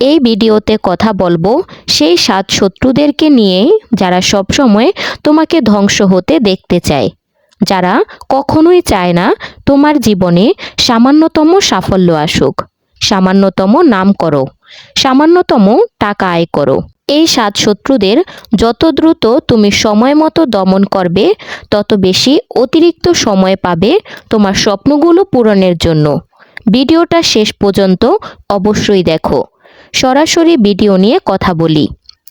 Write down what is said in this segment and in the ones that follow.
এই ভিডিওতে কথা বলবো সেই 7 শত্রুদেরকে নিয়ে যারা সবসময় তোমাকে ধ্বংস হতে দেখতে চায়, যারা কখনোই চায় না তোমার জীবনে সামান্যতম সাফল্য আসুক, সামান্যতম নাম করো, সামান্যতম টাকা আয় করো। এই 7 শত্রুদের যত দ্রুত তুমি সময় মতো দমন করবে, তত বেশি অতিরিক্ত সময় পাবে তোমার স্বপ্নগুলো পূরণের জন্য। ভিডিওটা শেষ পর্যন্ত অবশ্যই দেখো। সরাসরি ভিডিও নিয়ে কথা বলি।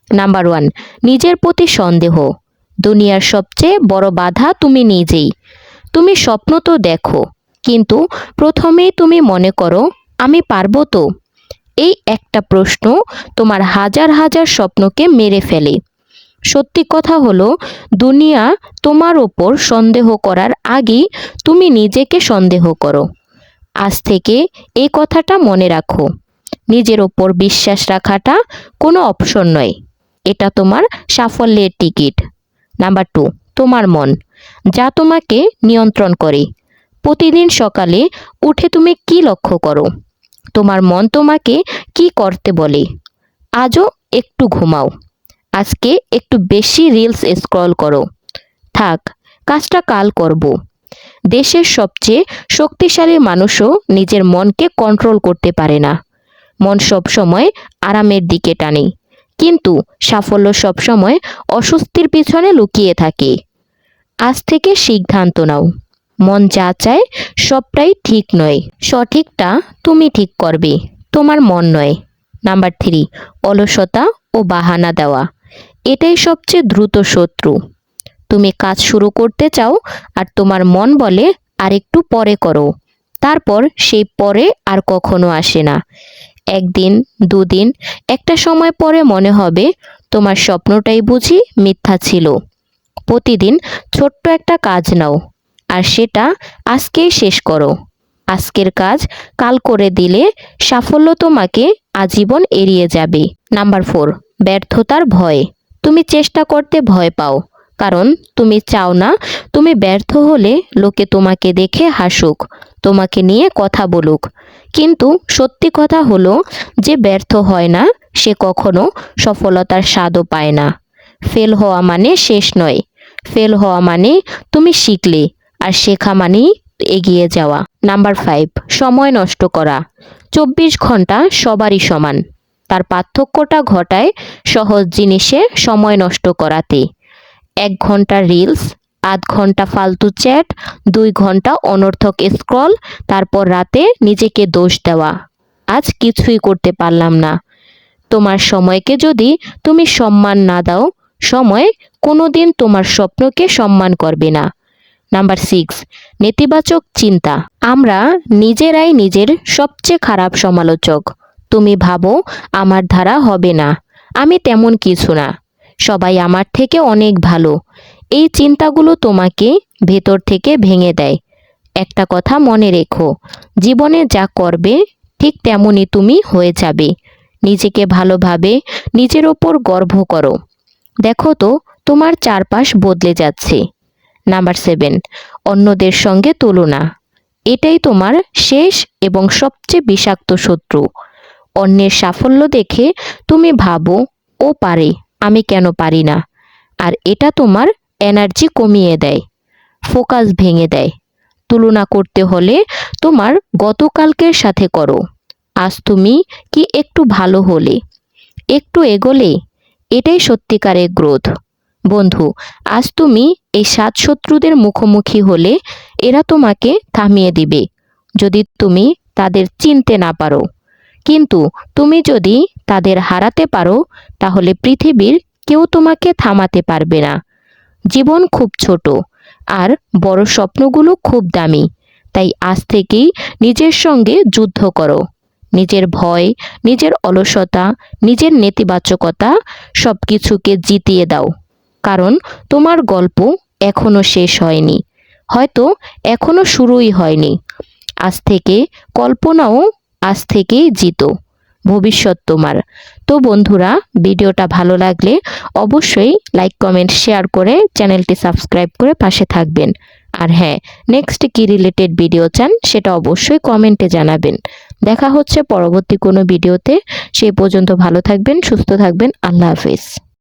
নাম্বার 1, নিজের প্রতি সন্দেহ। দুনিয়ার সবচেয়ে বড় বাধা তুমি নিজেই। তুমি স্বপ্ন তো দেখো, কিন্তু প্রথমেই তুমি মনে করো আমি পারবো তো। এই একটা প্রশ্ন তোমার হাজার হাজার স্বপ্নকে মেরে ফেলে। সত্যি কথা হলো, দুনিয়া তোমার ওপর সন্দেহ করার আগেই তুমি নিজেকে সন্দেহ করো। আজ থেকে এই কথাটা মনে রাখো, নিজের ওপর বিশ্বাস রাখাটা কোনো অপশন নয়, এটা তোমার সাফল্যের টিকিট। নাম্বার 2, তোমার মন, যা তোমাকে নিয়ন্ত্রণ করে। প্রতিদিন সকালে উঠে তুমি কি লক্ষ্য করো? তোমার মন তোমাকে কি করতে বলে? আজও একটু ঘুমাও, আজকে একটু বেশি রিলস স্ক্রল করো, থাক কাজটা কাল করব। দেশের সবচেয়ে শক্তিশালী মানুষও নিজের মনকে কন্ট্রোল করতে পারে না। মন সবসময় আরামের দিকে টানে, কিন্তু সাফল্য সবসময় অস্বস্তির পিছনে লুকিয়ে থাকে। আজ থেকে সিদ্ধান্ত নাও, মন যা চায় সবটাই ঠিক নয়, সঠিকটা তুমি ঠিক করবে, তোমার মন নয়। নাম্বার 3, অলসতা ও বাহানা দেওয়া। এটাই সবচেয়ে দ্রুত শত্রু। তুমি কাজ শুরু করতে চাও আর তোমার মন বলে আরেকটু পরে করো, তারপর সেই পরে আর কখনো আসে না। একদিন, দুদিন, একটা সময় পরে মনে হবে তোমার স্বপ্নটাই বুঝি মিথ্যা ছিল। প্রতিদিন ছোট্ট একটা কাজ নাও, আর সেটা আজকেই শেষ করো। আজকের কাজ কাল করে দিলে সাফল্য তোমাকে আজীবন এড়িয়ে যাবে। নাম্বার 4, ব্যর্থতার ভয়। তুমি চেষ্টা করতে ভয় পাও, কারণ তুমি চাও না তুমি ব্যর্থ হলে লোকে তোমাকে দেখে হাসুক, তোমাকে নিয়ে কথা বলুক। কিন্তু সত্যি কথা হলো, যে ব্যর্থ হয় না সে কখনো সফলতার স্বাদও পায় না। ফেল হওয়া মানে শেষ নয়, ফেল হওয়া মানে তুমি শিখলে, আর শেখা মানেই এগিয়ে যাওয়া। নাম্বার 5, সময় নষ্ট করা। 24 ঘন্টা সবারই সমান, তার পার্থক্যটা ঘটায় সহজ জিনিসে সময় নষ্ট করাতে। 1 ঘন্টা রিলস, আধ ঘন্টা ফালতু চ্যাট, 2 ঘন্টা অনর্থক স্ক্রল, তারপর রাতে নিজেকে দোষ দেওয়া, আজ কিছুই করতে পারলাম না। তোমার সময়কে যদি তুমি সম্মান না দাও, সময় কোনোদিন তোমার স্বপ্নকে সম্মান করবে না। নাম্বার 6, নেতিবাচক চিন্তা। আমরা নিজেরাই নিজের সবচেয়ে খারাপ সমালোচক। তুমি ভাবো আমার দ্বারা হবে না, আমি তেমন কিছু না, সবাই আমার থেকে অনেক ভালো। এই চিন্তাগুলো তোমাকে ভেতর থেকে ভেঙে দেয়। একটা কথা মনে রেখো, জীবনে যা করবে ঠিক তেমনই তুমি হয়ে যাবে। নিজেকে ভালোভাবে নিজের ওপর গর্ব করো, দেখো তো তোমার চারপাশ বদলে যাচ্ছে। নাম্বার 7, অন্যদের সঙ্গে তুলনা। এটাই তোমার শেষ এবং সবচেয়ে বিষাক্ত শত্রু। অন্যের সাফল্য দেখে তুমি ভাবো ও পারে, আমি কেন পারি না, আর এটা তোমার এনার্জি কমিয়ে দেয়, ফোকাস ভেঙে দেয়। তুলনা করতে হলে তোমার গতকালকের সাথে করো। আজ তুমি কি একটু ভালো হলে, একটু এগোলে, এটাই সত্যিকারের গ্রোথ। বন্ধু, আজ তুমি এই 7 শত্রুদের মুখোমুখি হলে এরা তোমাকে থামিয়ে দিবে যদি তুমি তাদের চিনতে না পারো, কিন্তু তুমি যদি তাদের হারাতে পারো, তাহলে পৃথিবীর কেউ তোমাকে থামাতে পারবে না। জীবন খুব ছোট, আর বড় স্বপ্নগুলো খুব দামি। তাই আজ থেকেই নিজের সঙ্গে যুদ্ধ করো। নিজের ভয়, নিজের অলসতা, নিজের নেতিবাচকতা সব কিছুকে জিতিয়ে দাও। কারণ তোমার গল্প এখনো শেষ হয়নি, হয়তো এখনো শুরুই হয়নি। আজ থেকে কল্পনাও, আজ থেকেই জিতো, ভবিষ্যৎ তোমার। তো বন্ধুরা, ভিডিওটা ভালো লাগলে অবশ্যই লাইক, কমেন্ট, শেয়ার করে চ্যানেলটি সাবস্ক্রাইব করে পাশে থাকবেন। আর হ্যাঁ, নেক্সট কি রিলেটেড ভিডিও চান সেটা অবশ্যই কমেন্টে জানাবেন। দেখা হচ্ছে পরবর্তী কোনো ভিডিওতে। সেই পর্যন্ত ভালো থাকবেন, সুস্থ থাকবেন। আল্লাহ হাফেজ।